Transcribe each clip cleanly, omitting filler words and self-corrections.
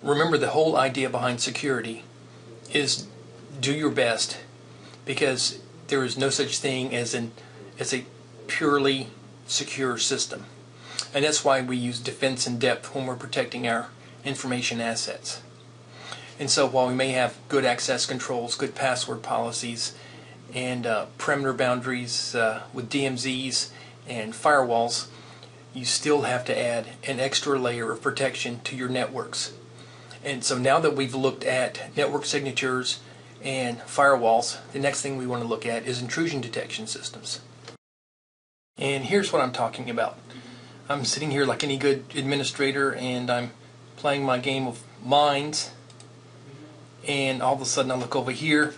Remember, the whole idea behind security is do your best, because there is no such thing as a purely secure system. And that's why we use defense in depth when we're protecting our information assets. And so while we may have good access controls, good password policies, and perimeter boundaries with DMZs and firewalls, you still have to add an extra layer of protection to your networks. And so now that we've looked at network signatures and firewalls, the next thing we want to look at is intrusion detection systems. And here's what I'm talking about. I'm sitting here like any good administrator, and I'm playing my game of Minds, and all of a sudden I look over here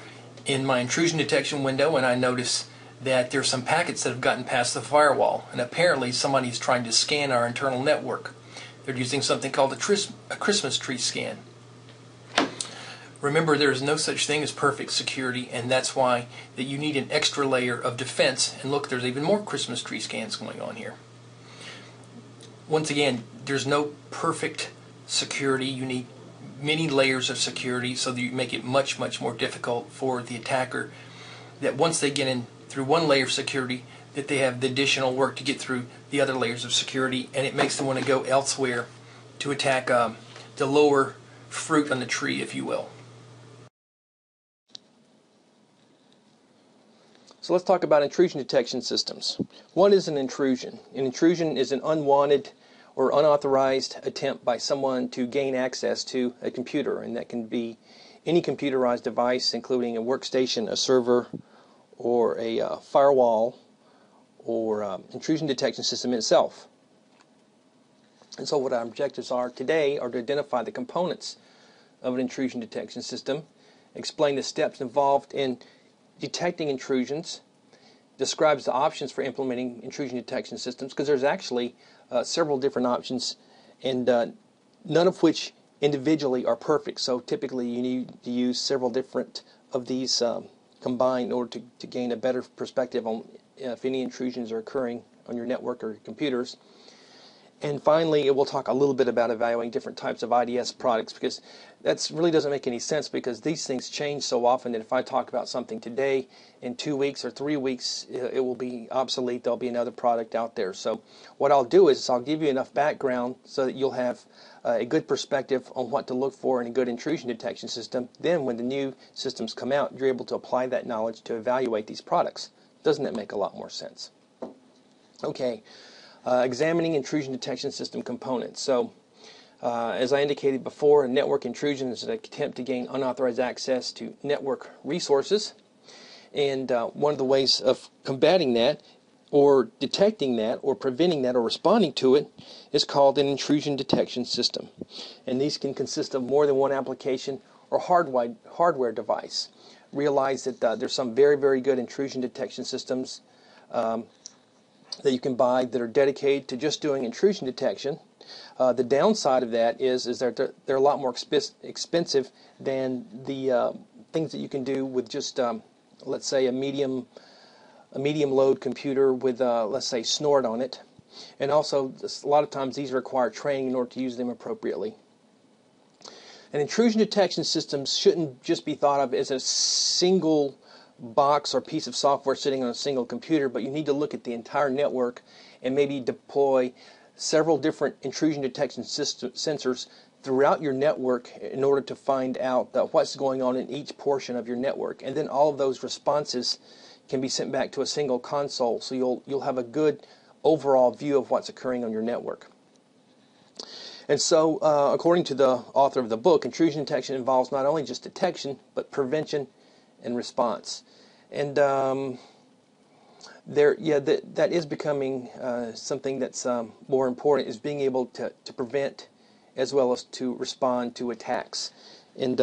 in my intrusion detection window and I notice that there's some packets that have gotten past the firewall, and apparently somebody's trying to scan our internal network. They're using something called a Christmas tree scan. Remember, there is no such thing as perfect security, and that's why that you need an extra layer of defense. And look, there's even more Christmas tree scans going on here. Once again, there's no perfect security. You need many layers of security so that you make it much, much more difficult for the attacker, that once they get in through one layer of security, that they have the additional work to get through the other layers of security, and it makes them want to go elsewhere to attack the lower fruit on the tree, if you will. So let's talk about intrusion detection systems. What is an intrusion? An intrusion is an unwanted or unauthorized attempt by someone to gain access to a computer, and that can be any computerized device, including a workstation, a server, or a firewall, or intrusion detection system itself. And so what our objectives are today are to identify the components of an intrusion detection system, explain the steps involved in detecting intrusions, describes the options for implementing intrusion detection systems, because there's actually several different options, and none of which individually are perfect. So typically you need to use several different of these combined in order to gain a better perspective on if any intrusions are occurring on your network or your computers. And finally, it will talk a little bit about evaluating different types of IDS products, because that really doesn't make any sense, because these things change so often that if I talk about something today, in 2 weeks or 3 weeks, it will be obsolete. There'll be another product out there. So what I'll do is I'll give you enough background so that you'll have a good perspective on what to look for in a good intrusion detection system. Then when the new systems come out, you're able to apply that knowledge to evaluate these products. Doesn't that make a lot more sense? Okay. Examining intrusion detection system components. So, as I indicated before, a network intrusion is an attempt to gain unauthorized access to network resources. And one of the ways of combating that, or detecting that, or preventing that, or responding to it, is called an intrusion detection system. And these can consist of more than one application or hardware device. Realize that there's some very, very good intrusion detection systems that you can buy that are dedicated to just doing intrusion detection. The downside of that is that they're a lot more expensive than the things that you can do with just, let's say, a medium load computer with, let's say, Snort on it. And also, a lot of times these require training in order to use them appropriately. And intrusion detection systems shouldn't just be thought of as a single box or piece of software sitting on a single computer, but you need to look at the entire network and maybe deploy several different intrusion detection sensors throughout your network in order to find out what's going on in each portion of your network. And then all of those responses can be sent back to a single console, so you'll have a good overall view of what's occurring on your network. And so, according to the author of the book, intrusion detection involves not only just detection, but prevention and response. And that is becoming something that's more important, is being able to prevent as well as to respond to attacks. And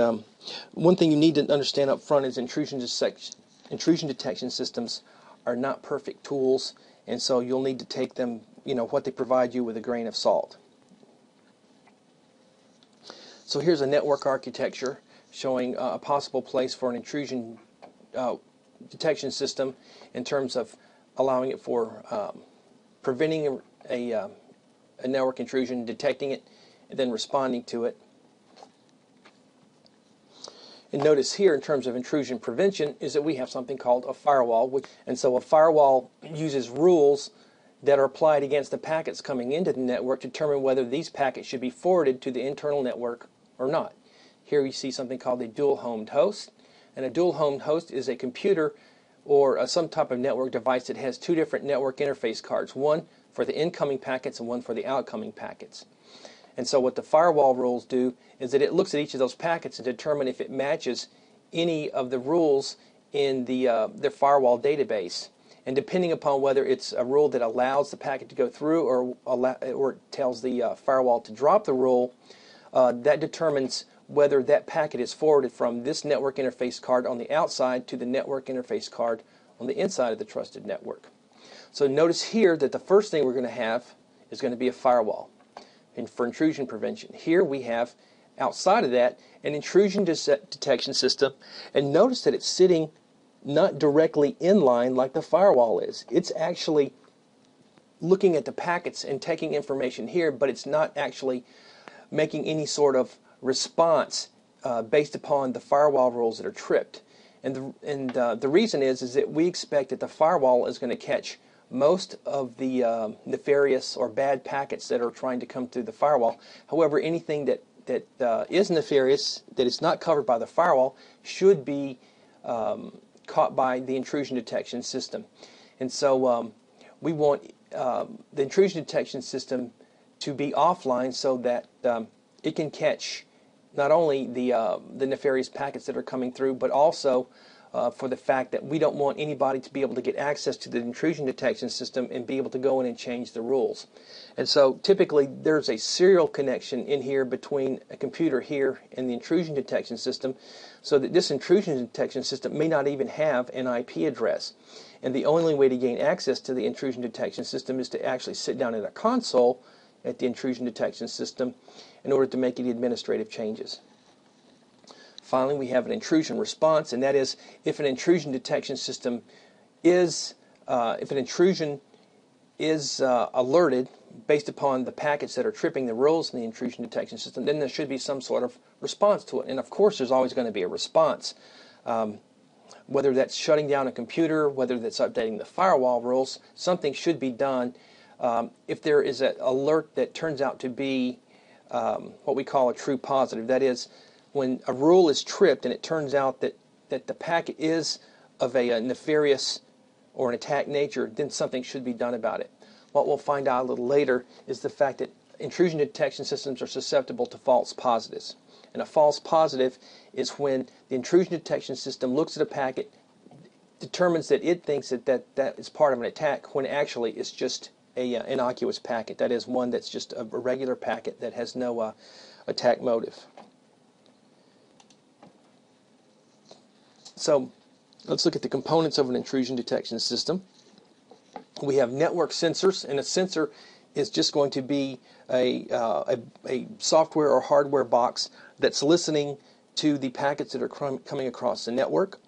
one thing you need to understand up front is intrusion detection systems are not perfect tools, and so you'll need to take them, what they provide you, with a grain of salt. So here's a network architecture showing a possible place for an intrusion detection system in terms of allowing it for preventing a network intrusion, detecting it, and then responding to it. And notice here, in terms of intrusion prevention, is that we have something called a firewall. And so a firewall uses rules that are applied against the packets coming into the network to determine whether these packets should be forwarded to the internal network or not. Here you see something called a dual-homed host. And a dual-homed host is a computer or some type of network device that has two different network interface cards, one for the incoming packets and one for the outgoing packets. And so what the firewall rules do is that it looks at each of those packets and determine if it matches any of the rules in their firewall database. And depending upon whether it's a rule that allows the packet to go through or tells the firewall to drop the rule, that determines whether that packet is forwarded from this network interface card on the outside to the network interface card on the inside of the trusted network. So notice here that the first thing we're going to have is going to be a firewall. And for intrusion prevention, here we have outside of that an intrusion detection system, and notice that it's sitting not directly in line like the firewall is. It's actually looking at the packets and taking information here, but it's not actually making any sort of response based upon the firewall rules that are tripped. And the reason is that we expect that the firewall is going to catch most of the nefarious or bad packets that are trying to come through the firewall. However, anything that is nefarious, that is not covered by the firewall, should be caught by the intrusion detection system. And so we want the intrusion detection system to be offline so that it can catch not only the nefarious packets that are coming through, but also for the fact that we don't want anybody to be able to get access to the intrusion detection system and be able to go in and change the rules. And so typically there's a serial connection in here between a computer here and the intrusion detection system, so that this intrusion detection system may not even have an IP address. And the only way to gain access to the intrusion detection system is to actually sit down at a console at the intrusion detection system in order to make any administrative changes. Finally, we have an intrusion response, and that is if an intrusion detection system is, if an intrusion is alerted based upon the packets that are tripping the rules in the intrusion detection system, then there should be some sort of response to it. And of course, there's always going to be a response. Whether that's shutting down a computer, whether that's updating the firewall rules, something should be done. If there is an alert that turns out to be what we call a true positive, that is, when a rule is tripped and it turns out that the packet is of a nefarious or an attack nature, then something should be done about it. What we'll find out a little later is the fact that intrusion detection systems are susceptible to false positives. And a false positive is when the intrusion detection system looks at a packet, determines that it thinks that is part of an attack, when actually it's just a innocuous packet. That is, one that's just a regular packet that has no attack motive. So let's look at the components of an intrusion detection system. We have network sensors, and a sensor is just going to be a software or hardware box that's listening to the packets that are coming across the network.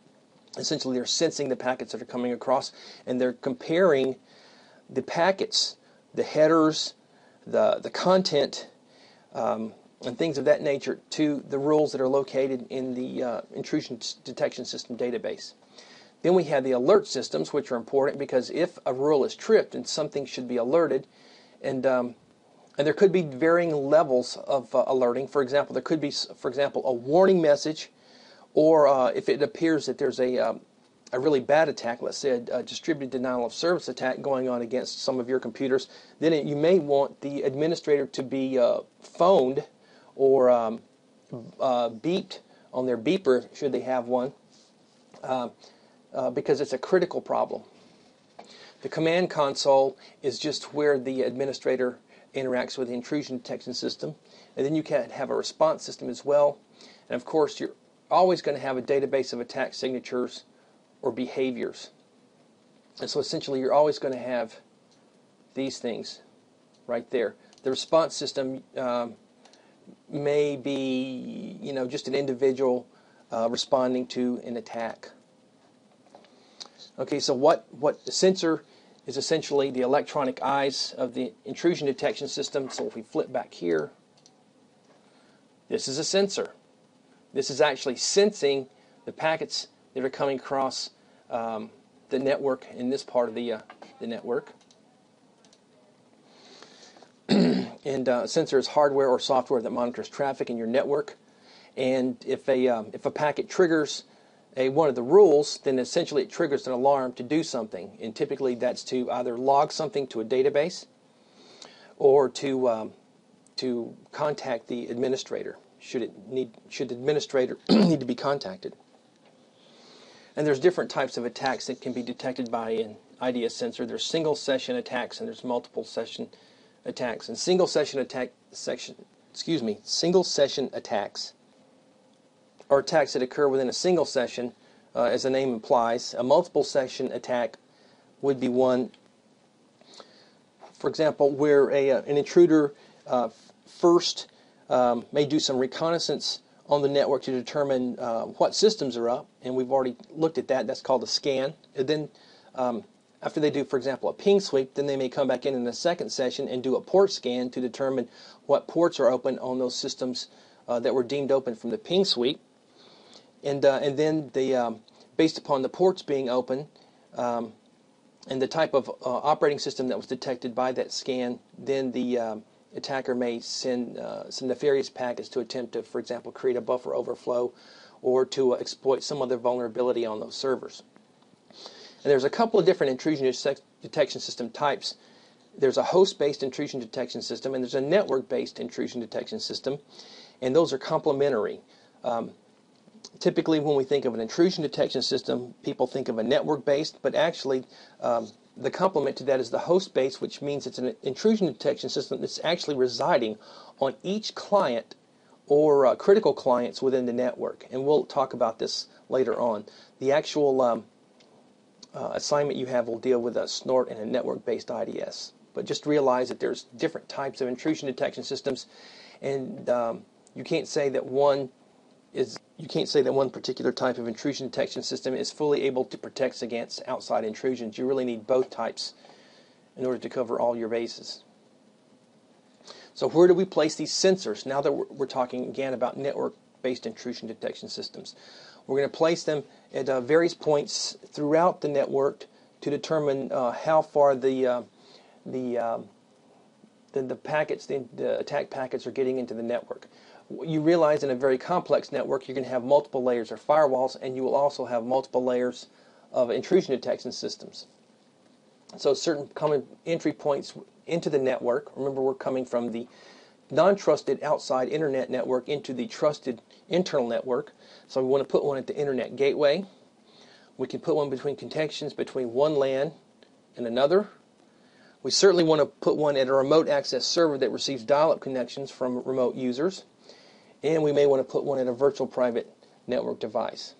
Essentially, they're sensing the packets that are coming across, and they're comparing the packets, the headers, the content, and things of that nature to the rules that are located in the intrusion detection system database. Then we have the alert systems, which are important because if a rule is tripped, then something should be alerted, and there could be varying levels of alerting. For example, there could be, for example, a warning message, or if it appears that there's a really bad attack, let's say a distributed denial of service attack going on against some of your computers, then you may want the administrator to be phoned or beeped on their beeper, should they have one, because it's a critical problem. The command console is just where the administrator interacts with the intrusion detection system, and then you can have a response system as well. And of course, you're always going to have a database of attack signatures or behaviors. And so essentially, you're always going to have these things right there. The response system may be, just an individual responding to an attack. Okay, so what the sensor is essentially the electronic eyes of the intrusion detection system. So if we flip back here, this is a sensor. This is actually sensing the packets that are coming across the network in this part of the network. And a sensor is hardware or software that monitors traffic in your network. And if a packet triggers one of the rules, then essentially it triggers an alarm to do something. And typically that's to either log something to a database or to contact the administrator should the administrator need to be contacted. And there's different types of attacks that can be detected by an IDS sensor. There's single session attacks and there's multiple session attacks. And single session attacks are attacks that occur within a single session, as the name implies. A multiple session attack would be one, for example, where an intruder first may do some reconnaissance on the network to determine what systems are up, and we've already looked at that. That's called a scan. And then after they do, for example, a ping sweep, then they may come back in the second session and do a port scan to determine what ports are open on those systems that were deemed open from the ping sweep. And then based upon the ports being open and the type of operating system that was detected by that scan, then the attacker may send some nefarious packets to attempt to, for example, create a buffer overflow or to exploit some other vulnerability on those servers. And there's a couple of different intrusion detection system types. There's a host-based intrusion detection system and there's a network-based intrusion detection system, and those are complementary. Typically, when we think of an intrusion detection system, people think of a network-based, but actually the complement to that is the host-based, which means it's an intrusion detection system that's actually residing on each client or critical clients within the network. And we'll talk about this later on. The actual assignment you have will deal with a Snort and a network-based IDS. But just realize that there's different types of intrusion detection systems, and you can't say that one particular type of intrusion detection system is fully able to protect against outside intrusions. You really need both types in order to cover all your bases. So where do we place these sensors? Now that we're talking again about network-based intrusion detection systems, we're going to place them at various points throughout the network to determine how far the packets, the attack packets, are getting into the network. You realize in a very complex network you're going to have multiple layers of firewalls, and you will also have multiple layers of intrusion detection systems. So certain common entry points into the network. Remember, we're coming from the non-trusted outside internet network into the trusted internal network. So we want to put one at the internet gateway. We can put one between connections between one LAN and another. We certainly want to put one at a remote access server that receives dial-up connections from remote users. And we may want to put one at a virtual private network device.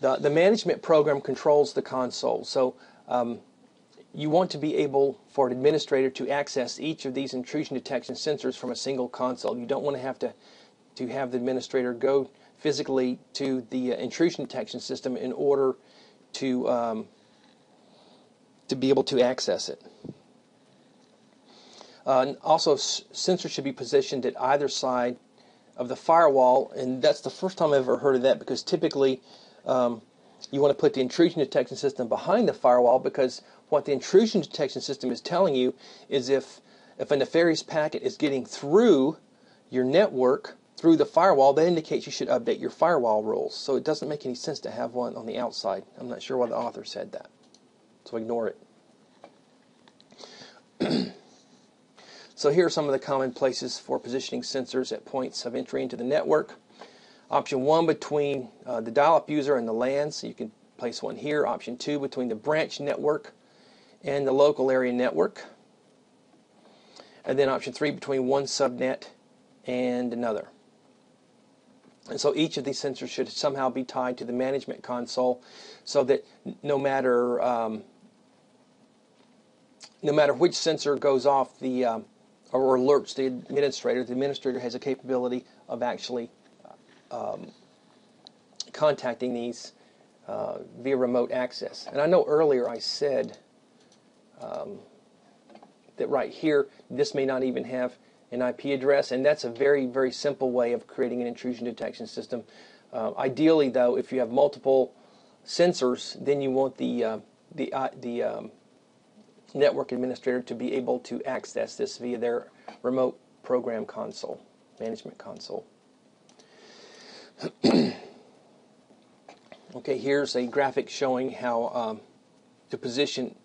The management program controls the console. So you want to be able for an administrator to access each of these intrusion detection sensors from a single console. You don't want to have the administrator go physically to the intrusion detection system in order to be able to access it. Also, sensors should be positioned at either side of the firewall, and that's the first time I've ever heard of that, because typically you want to put the intrusion detection system behind the firewall, because what the intrusion detection system is telling you is if a nefarious packet is getting through your network, through the firewall, that indicates you should update your firewall rules. So it doesn't make any sense to have one on the outside. I'm not sure why the author said that, so ignore it. So here are some of the common places for positioning sensors at points of entry into the network. Option 1, between the dial-up user and the LAN, so you can place one here. Option 2, between the branch network and the local area network. And then option 3, between one subnet and another. And so each of these sensors should somehow be tied to the management console, so that no matter which sensor goes off or alerts the administrator has a capability of actually contacting these via remote access. And I know earlier I said that right here, this may not even have an IP address, and that's a very, very simple way of creating an intrusion detection system. Ideally, though, if you have multiple sensors, then you want the network administrator to be able to access this via their remote program console, management console. Okay, here's a graphic showing how to position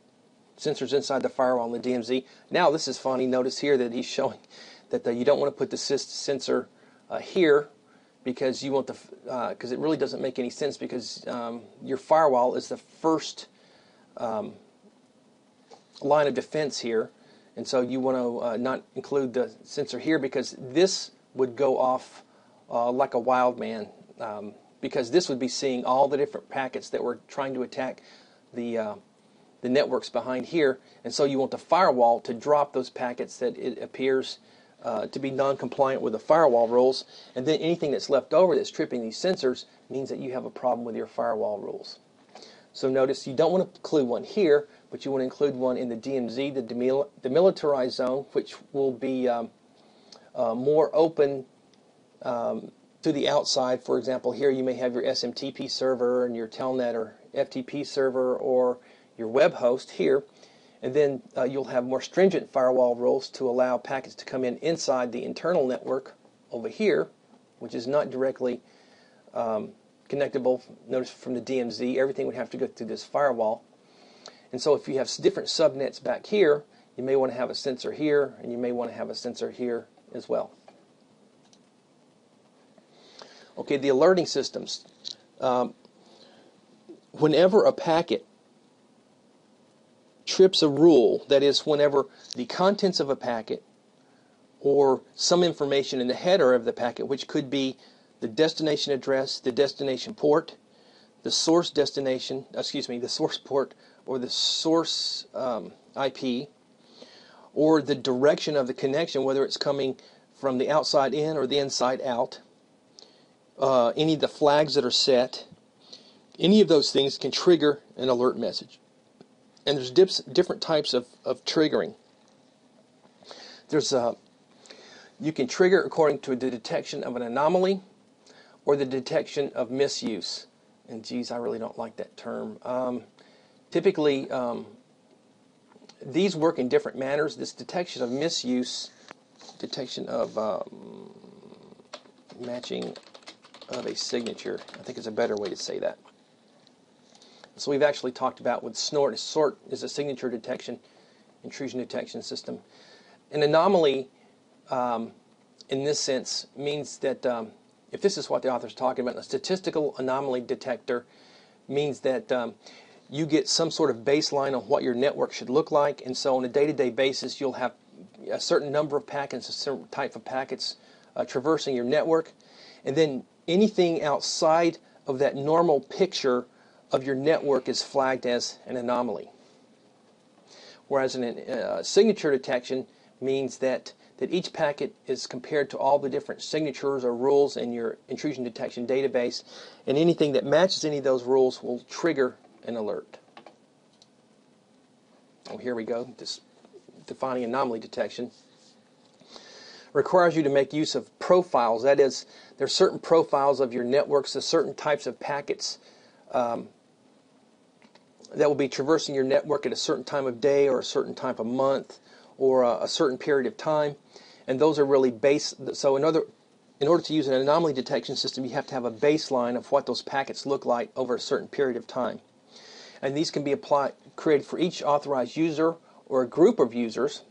sensors inside the firewall in the DMZ. Now this is funny. Notice here that he's showing that you don't want to put the sensor here, because you want because it really doesn't make any sense, because your firewall is the first line of defense here, and so you want to not include the sensor here, because this would go off like a wild man, because this would be seeing all the different packets that were trying to attack the networks behind here, and so you want the firewall to drop those packets that it appears to be non-compliant with the firewall rules, and then anything that's left over that's tripping these sensors means that you have a problem with your firewall rules. So notice you don't want to include one here, but you want to include one in the DMZ, the demilitarized zone, which will be more open to the outside. For example, here you may have your SMTP server and your Telnet or FTP server or your web host here, and then you'll have more stringent firewall rules to allow packets to come in inside the internal network over here, which is not directly connectable. Notice from the DMZ, everything would have to go through this firewall. And so if you have different subnets back here, you may want to have a sensor here, and you may want to have a sensor here as well. Okay, the alerting systems. Whenever a packet trips a rule, that is, whenever the contents of a packet or some information in the header of the packet, which could be the destination address, the destination port, the source destination, the source port, or the source IP, or the direction of the connection, whether it's coming from the outside in or the inside out, any of the flags that are set, any of those things can trigger an alert message. And there's different types of triggering. There's you can trigger according to the detection of an anomaly or the detection of misuse. And geez, I really don't like that term. Typically, these work in different manners. This detection of misuse, detection of matching of a signature, I think is a better way to say that. So we've actually talked about with Snort. Snort is a signature detection, intrusion detection system. An anomaly, in this sense, means that if this is what the author's talking about, a statistical anomaly detector means that you get some sort of baseline on what your network should look like, and so on a day-to-day basis you'll have a certain number of packets, a certain type of packets traversing your network, and then anything outside of that normal picture of your network is flagged as an anomaly. Whereas signature detection means that each packet is compared to all the different signatures or rules in your intrusion detection database, and anything that matches any of those rules will trigger an alert. Oh, here we go, just defining anomaly detection. Requires you to make use of profiles. That is, there are certain profiles of your networks, there's certain types of packets that will be traversing your network at a certain time of day or a certain time of month or a certain period of time, and those are really base. So in order to use an anomaly detection system, you have to have a baseline of what those packets look like over a certain period of time, and these can be created for each authorized user or a group of users.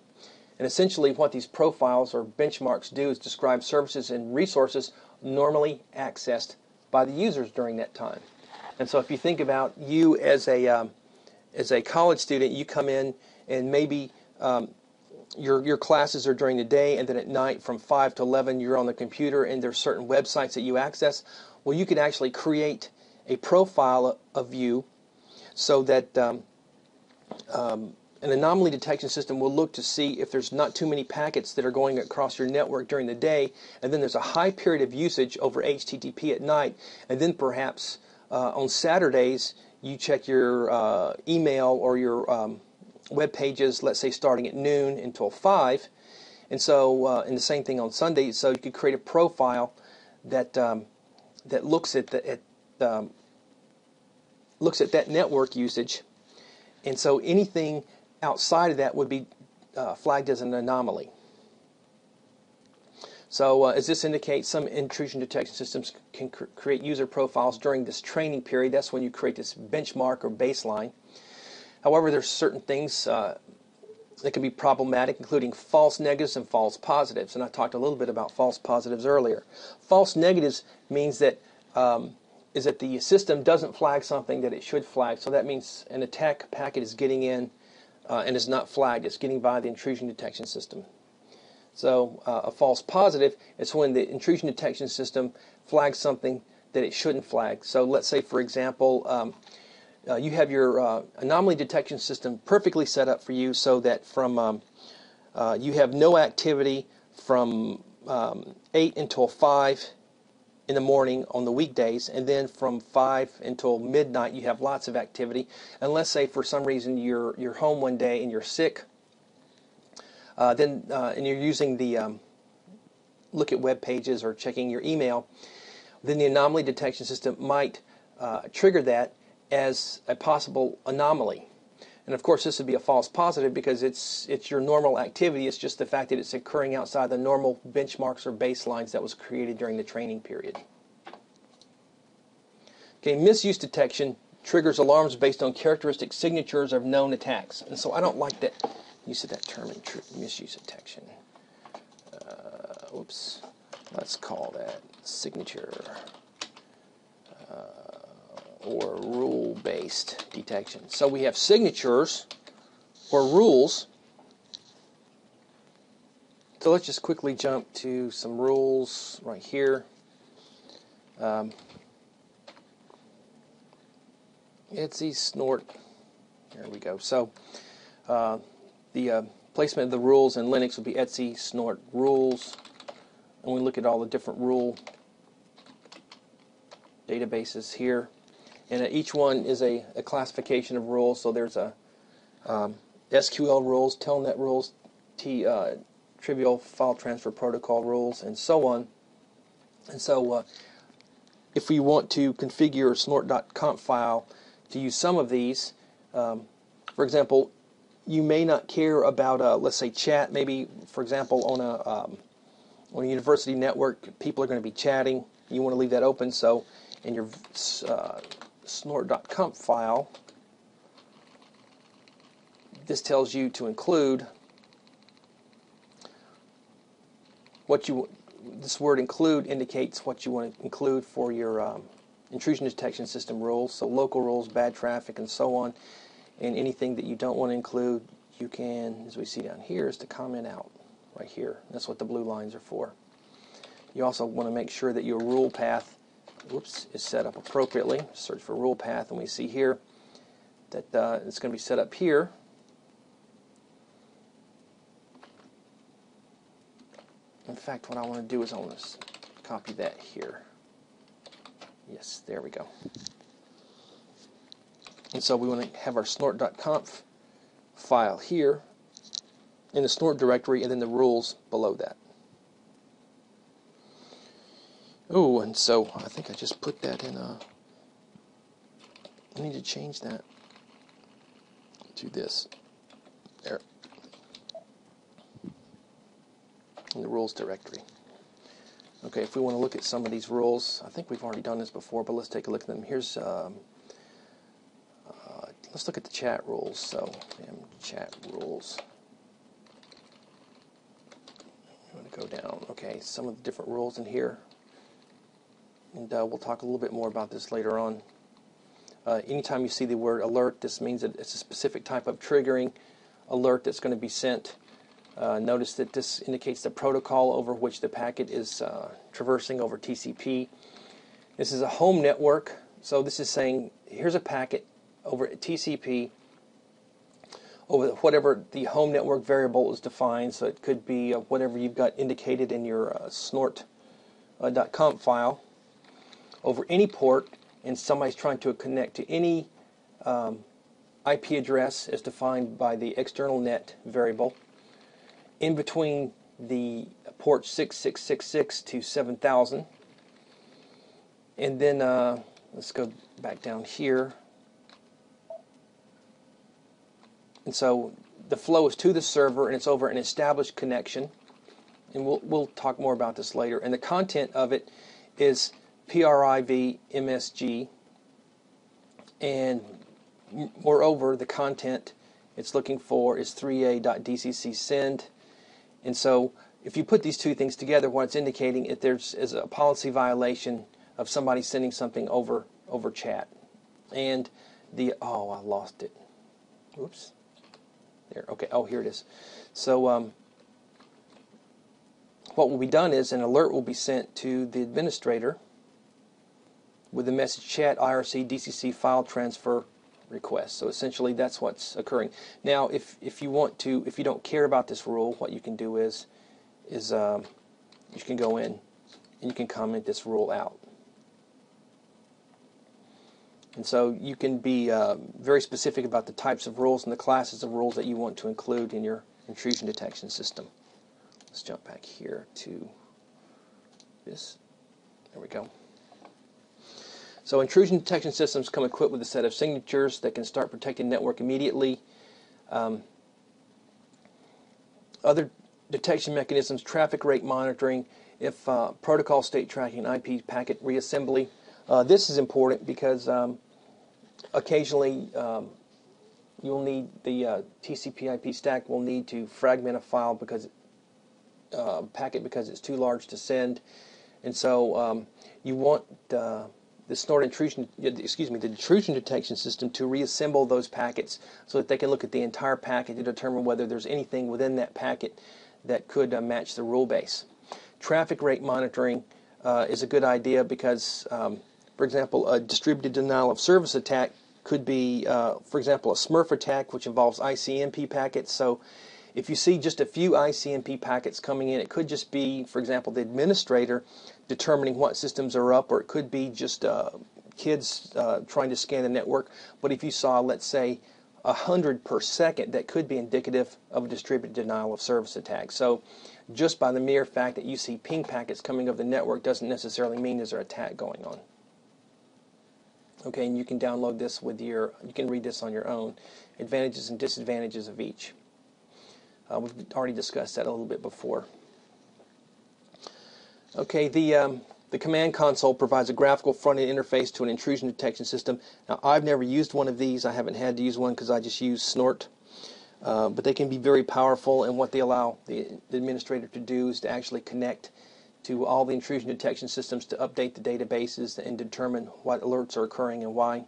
And essentially what these profiles or benchmarks do is describe services and resources normally accessed by the users during that time. And so if you think about you as a college student, you come in and maybe your classes are during the day, and then at night from 5 to 11 you're on the computer and there's certain websites that you access. Well, you can actually create a profile of you so that an anomaly detection system will look to see if there's not too many packets that are going across your network during the day, and then there's a high period of usage over HTTP at night, and then perhaps on Saturdays you check your email or your web pages, let's say starting at noon until 5, And so, and the same thing on Sunday. So you could create a profile that that looks at that network usage, and so anything outside of that would be flagged as an anomaly. So as this indicates, some intrusion detection systems can create user profiles during this training period. That's when you create this benchmark or baseline. However, there's certain things that can be problematic, including false negatives and false positives. And I talked a little bit about false positives earlier. False negatives means that is that the system doesn't flag something that it should flag. So that means an attack packet is getting in and is not flagged. It's getting by the intrusion detection system. So a false positive is when the intrusion detection system flags something that it shouldn't flag. So let's say, for example, you have your anomaly detection system perfectly set up for you so that from you have no activity from 8 until 5 in the morning on the weekdays, and then from 5 until midnight you have lots of activity. And let's say for some reason you're home one day and you're sick, and you're using the look at web pages or checking your email, then the anomaly detection system might trigger that as a possible anomaly. And of course this would be a false positive because it's your normal activity. It's just the fact that it's occurring outside the normal benchmarks or baselines that was created during the training period. Okay, misuse detection triggers alarms based on characteristic signatures of known attacks. And so I don't like that use of that term, misuse detection. Oops, let's call that signature or rule-based detection. So we have signatures or rules. So let's just quickly jump to some rules right here. IDSs, Snort. There we go. So the placement of the rules in Linux would be IDSs, Snort, rules. And we look at all the different rule databases here. And each one is a classification of rules. So there's a SQL rules, Telnet rules, trivial file transfer protocol rules, and so on. And so if we want to configure a snort.conf file to use some of these, for example, you may not care about, let's say, chat. Maybe, for example, on a university network, people are going to be chatting. You want to leave that open. So in your snort.conf file, this tells you to include what you. This word include indicates what you want to include for your intrusion detection system rules. So local rules, bad traffic, and so on. And anything that you don't want to include, you can, as we see down here, is to comment out right here. That's what the blue lines are for. You also want to make sure that your rule path, is set up appropriately. Search for rule path, and we see here that it's going to be set up here. In fact, what I want to do is I want to copy that here. Yes, there we go. And so we want to have our snort.conf file here in the snort directory, and then the rules below that. Oh, and so I think I just put that in I need to change that to this. There. In the rules directory. Okay, if we want to look at some of these rules, I think we've already done this before, but let's take a look at them. Here's let's look at the chat rules. So, chat rules. I'm going to go down. Okay, some of the different rules in here. And we'll talk a little bit more about this later on. Anytime you see the word alert, this means that it's a specific type of triggering alert that's going to be sent. Notice that this indicates the protocol over which the packet is traversing over TCP. This is a home network, so this is saying here's a packet over TCP over whatever the home network variable is defined. So it could be whatever you've got indicated in your snort.conf file over any port, and somebody's trying to connect to any IP address as defined by the external net variable. In between the port 6666 to 7000. And then let's go back down here. And so the flow is to the server, and it's over an established connection. And we'll talk more about this later. And the content of it is PRIV MSG. And moreover, the content it's looking for is 3a.dcc send. And so if you put these two things together, what it's indicating is there's a policy violation of somebody sending something over chat. And the, oh, I lost it. Oops. There. Okay. Oh, here it is. So what will be done is an alert will be sent to the administrator with the message chat IRC DCC file transfer request. So essentially that's what's occurring. Now if you want to, if you don't care about this rule, what you can do is you can go in and you can comment this rule out. And so you can be very specific about the types of rules and the classes of rules that you want to include in your intrusion detection system. Let's jump back here to this. There we go. So intrusion detection systems come equipped with a set of signatures that can start protecting the network immediately. Other detection mechanisms, traffic rate monitoring, if protocol state tracking, IP packet reassembly. This is important because occasionally you'll need the TCP/IP stack will need to fragment a file because packet because it's too large to send, and so you want the Snort intrusion, the intrusion detection system to reassemble those packets so that they can look at the entire packet to determine whether there's anything within that packet that could match the rule base. Traffic rate monitoring is a good idea because, for example, a distributed denial of service attack could be, for example, a Smurf attack, which involves ICMP packets. So if you see just a few ICMP packets coming in, it could just be, for example, the administrator determining what systems are up, or it could be just kids trying to scan the network. But if you saw, let's say, 100 per second, that could be indicative of a distributed denial of service attack. So just by the mere fact that you see ping packets coming over the network doesn't necessarily mean there's an attack going on. Okay, and you can download this with you can read this on your own. Advantages and disadvantages of each. We've already discussed that a little bit before. Okay, the command console provides a graphical front-end interface to an intrusion detection system. Now, I've never used one of these. I haven't had to use one because I just use Snort. But they can be very powerful, and what they allow the administrator to do is to actually connect to all the intrusion detection systems to update the databases and determine what alerts are occurring and why.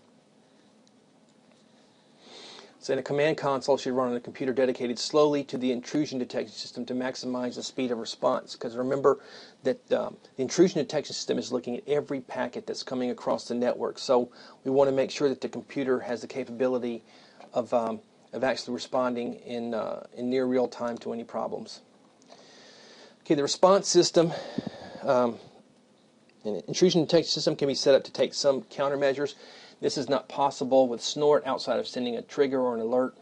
So in a command console should run on a computer dedicated slowly to the intrusion detection system to maximize the speed of response. Because remember that the intrusion detection system is looking at every packet that's coming across the network. So we want to make sure that the computer has the capability of actually responding in near real time to any problems. Okay, the response system, an intrusion detection system can be set up to take some countermeasures. This is not possible with Snort outside of sending a trigger or an alert.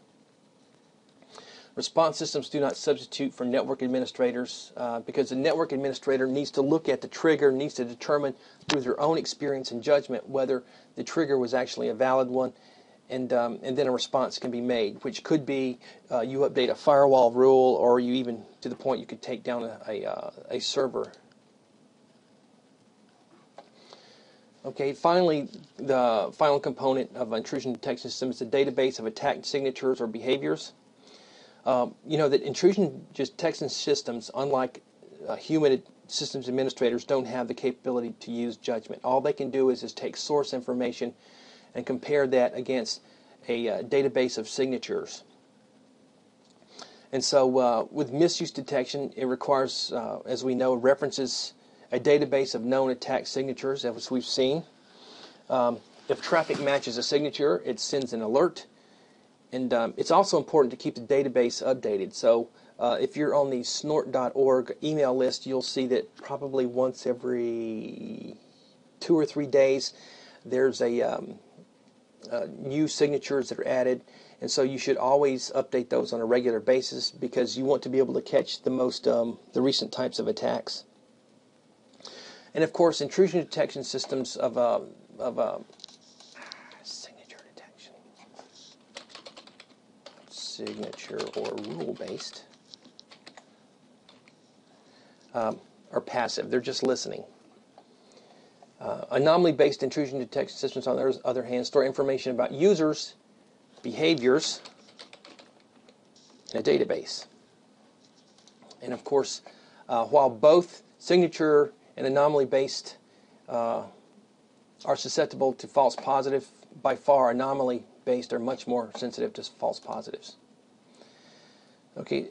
Response systems do not substitute for network administrators because the network administrator needs to look at the trigger, needs to determine through their own experience and judgment whether the trigger was actually a valid one, and then a response can be made, which could be you update a firewall rule, or you even, to the point you could take down a server. Okay, finally, the final component of an intrusion detection system is a database of attack signatures or behaviors. You know that intrusion detection systems, unlike human systems administrators, don't have the capability to use judgment. All they can do is just take source information and compare that against a database of signatures. And so with misuse detection, it requires, as we know, references a database of known attack signatures, as we've seen. If traffic matches a signature, it sends an alert. And it's also important to keep the database updated. So if you're on the snort.org email list, you'll see that probably once every 2 or 3 days, there's a new signatures that are added, and so you should always update those on a regular basis because you want to be able to catch the recent types of attacks. And of course, intrusion detection systems of signature detection, signature or rule-based, are passive. They're just listening. Anomaly-based intrusion detection systems, on the other hand, store information about users' behaviors in a database. And of course, while both signature and anomaly-based are susceptible to false positive, by far anomaly-based are much more sensitive to false positives. Okay,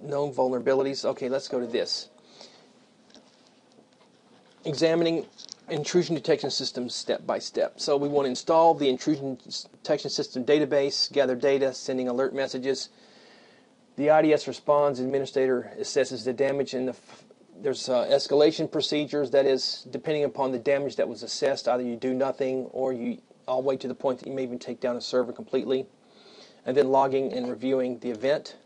known vulnerabilities. Okay, let's go to this. Examining intrusion detection systems step by step. So we want to install the intrusion detection system database, gather data, sending alert messages. The IDS responds, administrator assesses the damage, and there's escalation procedures. That is, depending upon the damage that was assessed, either you do nothing or you all the way to the point that you may even take down a server completely. And then logging and reviewing the event.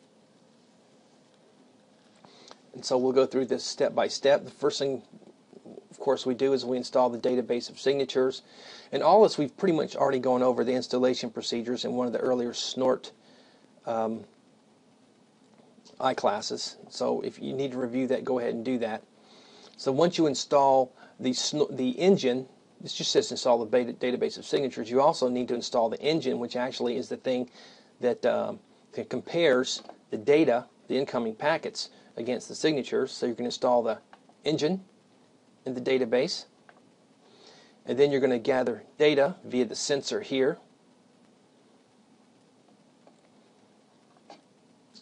And so we'll go through this step by step. The first thing, of course, we do is we install the database of signatures. And all this we've pretty much already gone over the installation procedures in one of the earlier Snort I classes. So if you need to review that, go ahead and do that. So once you install the engine, this just says install the database of signatures, you also need to install the engine, which actually is the thing that compares the data, the incoming packets, against the signatures. So you can install the engine in the database, and then you're going to gather data via the sensor here,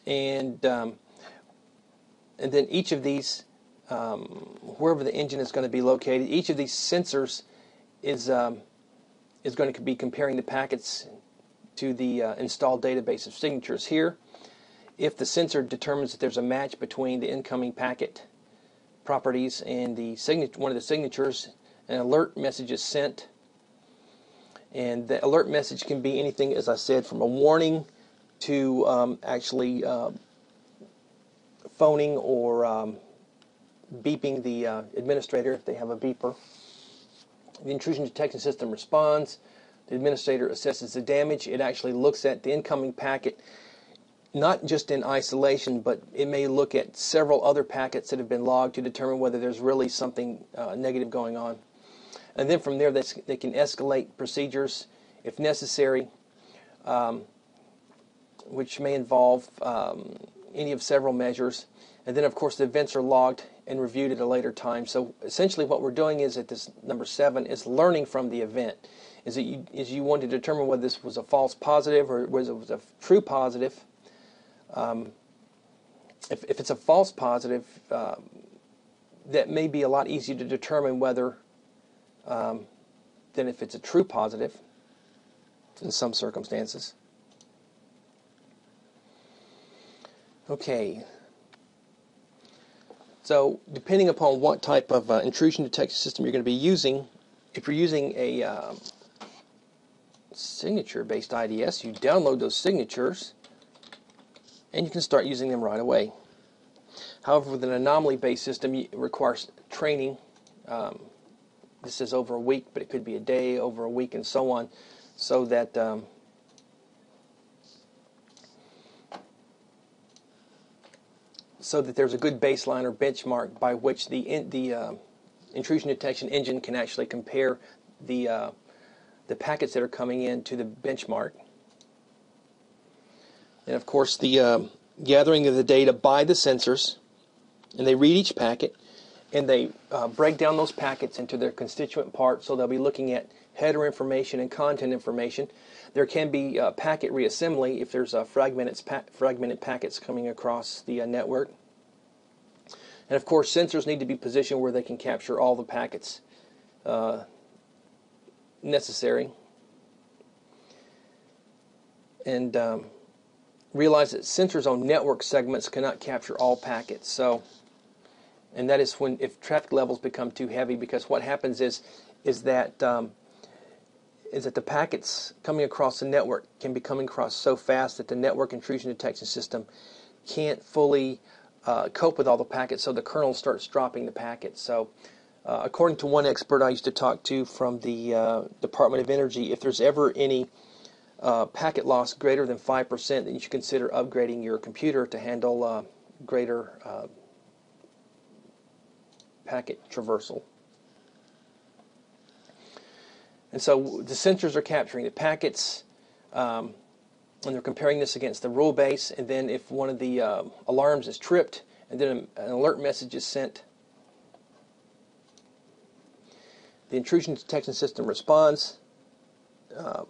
and then each of these, wherever the engine is going to be located, each of these sensors is going to be comparing the packets to the installed database of signatures here. If the sensor determines that there's a match between the incoming packet properties and one of the signatures, an alert message is sent. And the alert message can be anything, as I said, from a warning to actually phoning or beeping the administrator if they have a beeper. The intrusion detection system responds. The administrator assesses the damage. It actually looks at the incoming packet, not just in isolation, but it may look at several other packets that have been logged to determine whether there's really something negative going on. And then from there, they can escalate procedures if necessary, which may involve any of several measures. And then, of course, the events are logged and reviewed at a later time. So essentially what we're doing is, at this number 7, is learning from the event. Is you want to determine whether this was a false positive or whether it was a true positive. If it's a false positive, that may be a lot easier to determine whether than if it's a true positive in some circumstances. Okay. So depending upon what type of intrusion detection system you're going to be using, if you're using a signature-based IDS, you download those signatures and you can start using them right away. However, with an anomaly-based system, it requires training. This is over a week, but it could be a day, over a week, and so on, so that there's a good baseline or benchmark by which the intrusion detection engine can actually compare the packets that are coming in to the benchmark. And of course, the gathering of the data by the sensors, and they read each packet, and they break down those packets into their constituent parts. So they'll be looking at header information and content information. There can be packet reassembly if there's fragmented packets coming across the network. And of course, sensors need to be positioned where they can capture all the packets necessary. And realize that sensors on network segments cannot capture all packets. And that is if traffic levels become too heavy, because what happens is that is that the packets coming across the network can be coming across so fast that the network intrusion detection system can't fully cope with all the packets, so the kernel starts dropping the packets. So according to one expert I used to talk to from the Department of Energy, if there's ever any packet loss greater than 5%, then you should consider upgrading your computer to handle greater packet traversal. And so the sensors are capturing the packets, and they're comparing this against the rule base, and then if one of the alarms is tripped, and then an alert message is sent, the intrusion detection system responds. The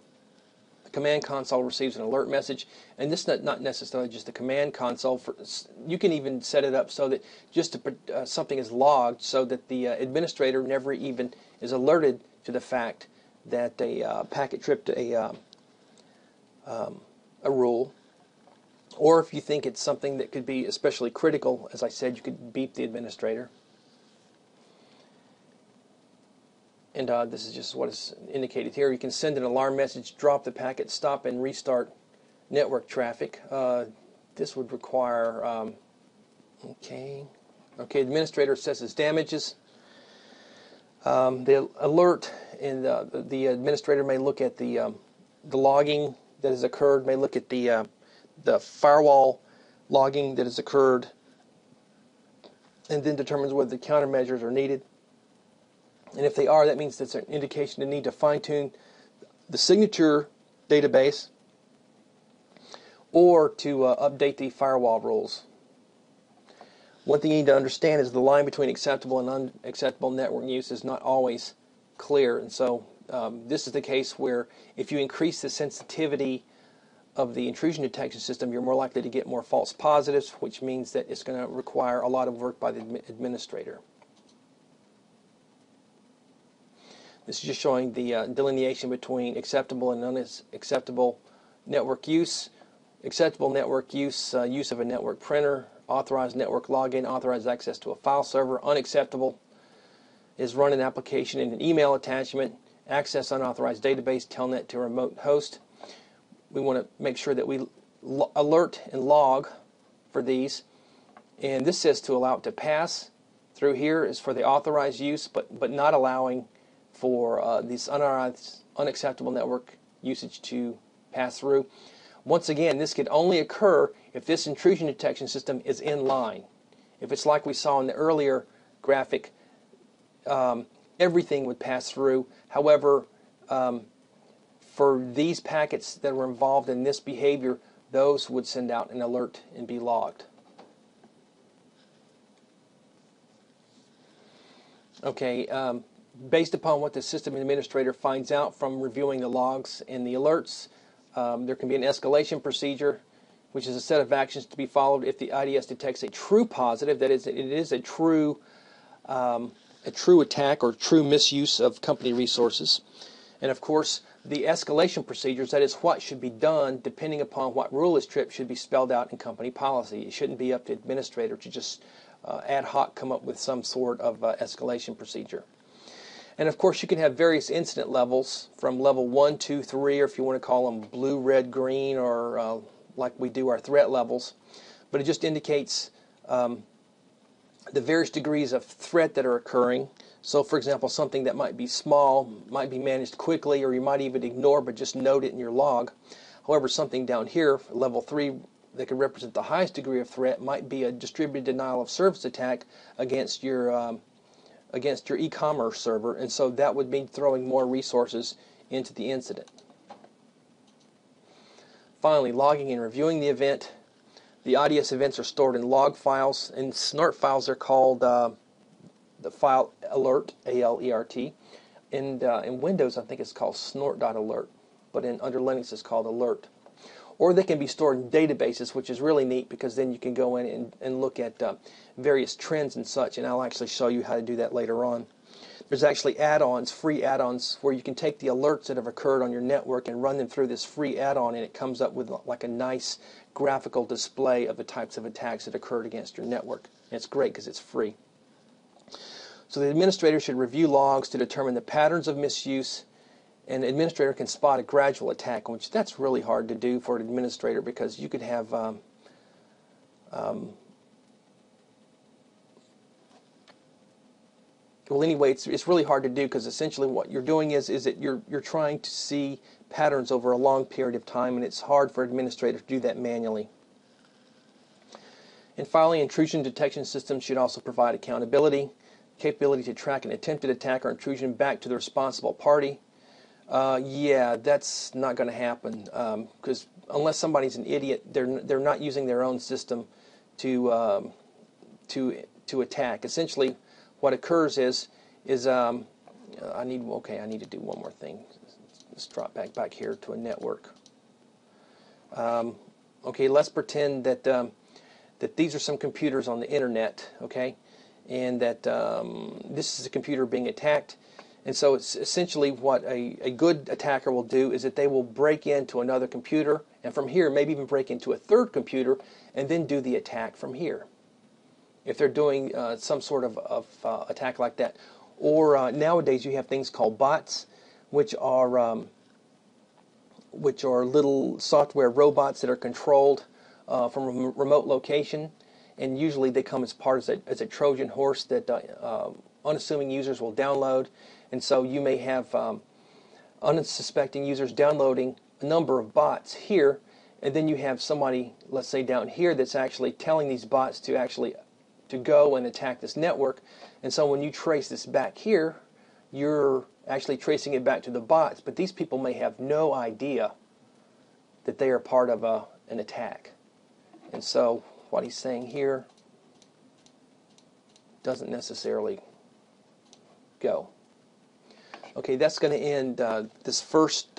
command console receives an alert message, and this is not necessarily just the command console. You can even set it up so that just something is logged so that the administrator never even is alerted to the fact that a packet tripped a rule. Or if you think it's something that could be especially critical, as I said, you could beep the administrator. And this is just what is indicated here. You can send an alarm message, drop the packet, stop and restart network traffic. This would require, the administrator assesses damages. The alert, and the administrator may look at the logging that has occurred, may look at the firewall logging that has occurred, and then determines whether the countermeasures are needed. And if they are, that means that's an indication to need to fine-tune the signature database or to update the firewall rules. One thing you need to understand is the line between acceptable and unacceptable network use is not always clear. And so this is the case where if you increase the sensitivity of the intrusion detection system, you're more likely to get more false positives, which means that it's going to require a lot of work by the administrator. This is just showing the delineation between acceptable and unacceptable network use. Acceptable network use, use of a network printer, authorized network login, authorized access to a file server. Unacceptable is run an application in an email attachment, access unauthorized database, telnet to a remote host. We want to make sure that we alert and log for these. And this says to allow it to pass. Through here is for the authorized use, but not allowing for these unacceptable network usage to pass through. Once again, this could only occur if this intrusion detection system is in line. If it's like we saw in the earlier graphic, everything would pass through. However, for these packets that were involved in this behavior, those would send out an alert and be logged. Okay, based upon what the system administrator finds out from reviewing the logs and the alerts, there can be an escalation procedure, which is a set of actions to be followed if the IDS detects a true positive, that is, it is a true attack or true misuse of company resources. And of course, the escalation procedures, that is what should be done depending upon what rule is tripped, should be spelled out in company policy. It shouldn't be up to the administrator to just ad hoc come up with some sort of escalation procedure. And of course, you can have various incident levels from level 1, 2, 3, or if you want to call them blue, red, green, or like we do our threat levels. But it just indicates the various degrees of threat that are occurring. So, for example, something that might be small might be managed quickly, or you might even ignore but just note it in your log. However, something down here, level 3, that could represent the highest degree of threat, might be a distributed denial of service attack against your e-commerce server, and so that would mean throwing more resources into the incident. Finally, logging and reviewing the event. The IDS events are stored in log files. In Snort files, they're called the file alert, A-L-E-R-T. In Windows, I think it's called snort.alert, but under Linux, it's called alert. Or they can be stored in databases, which is really neat because then you can go in and look at various trends and such, and I'll actually show you how to do that later on. There's actually add-ons, free add-ons, where you can take the alerts that have occurred on your network and run them through this free add-on, and it comes up with like a nice graphical display of the types of attacks that occurred against your network. And it's great because it's free. So the administrator should review logs to determine the patterns of misuse an administrator can spot a gradual attack, which that's really hard to do for an administrator, because you could have well, anyway, it's really hard to do, because essentially what you're doing is that you're trying to see patterns over a long period of time, and it's hard for an administrator to do that manually. And finally, intrusion detection systems should also provide accountability, capability to track an attempted attack or intrusion back to the responsible party. Yeah, that's not going to happen, because unless somebody's an idiot, they're not using their own system to attack. Essentially, what occurs is I need to do one more thing. Let's drop back here to a network. Okay, let's pretend that that these are some computers on the internet. Okay, and that this is a computer being attacked. And so it's essentially what a good attacker will do is that they will break into another computer, and from here maybe even break into a third computer, and then do the attack from here, if they're doing some sort of attack like that. Or nowadays you have things called bots, which are little software robots that are controlled from a remote location, and usually they come as part as a Trojan horse that unassuming users will download. And so you may have unsuspecting users downloading a number of bots here, and then you have somebody, let's say down here, that's actually telling these bots to go and attack this network. And so when you trace this back here, you're actually tracing it back to the bots, but these people may have no idea that they are part of an attack. And so what he's saying here doesn't necessarily go. Okay, that's going to end this first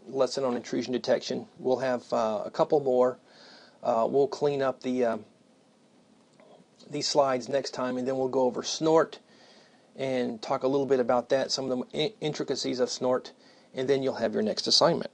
lesson on intrusion detection. We'll have a couple more. We'll clean up these slides next time, and then we'll go over Snort and talk a little bit about that, some of the intricacies of Snort, and then you'll have your next assignment.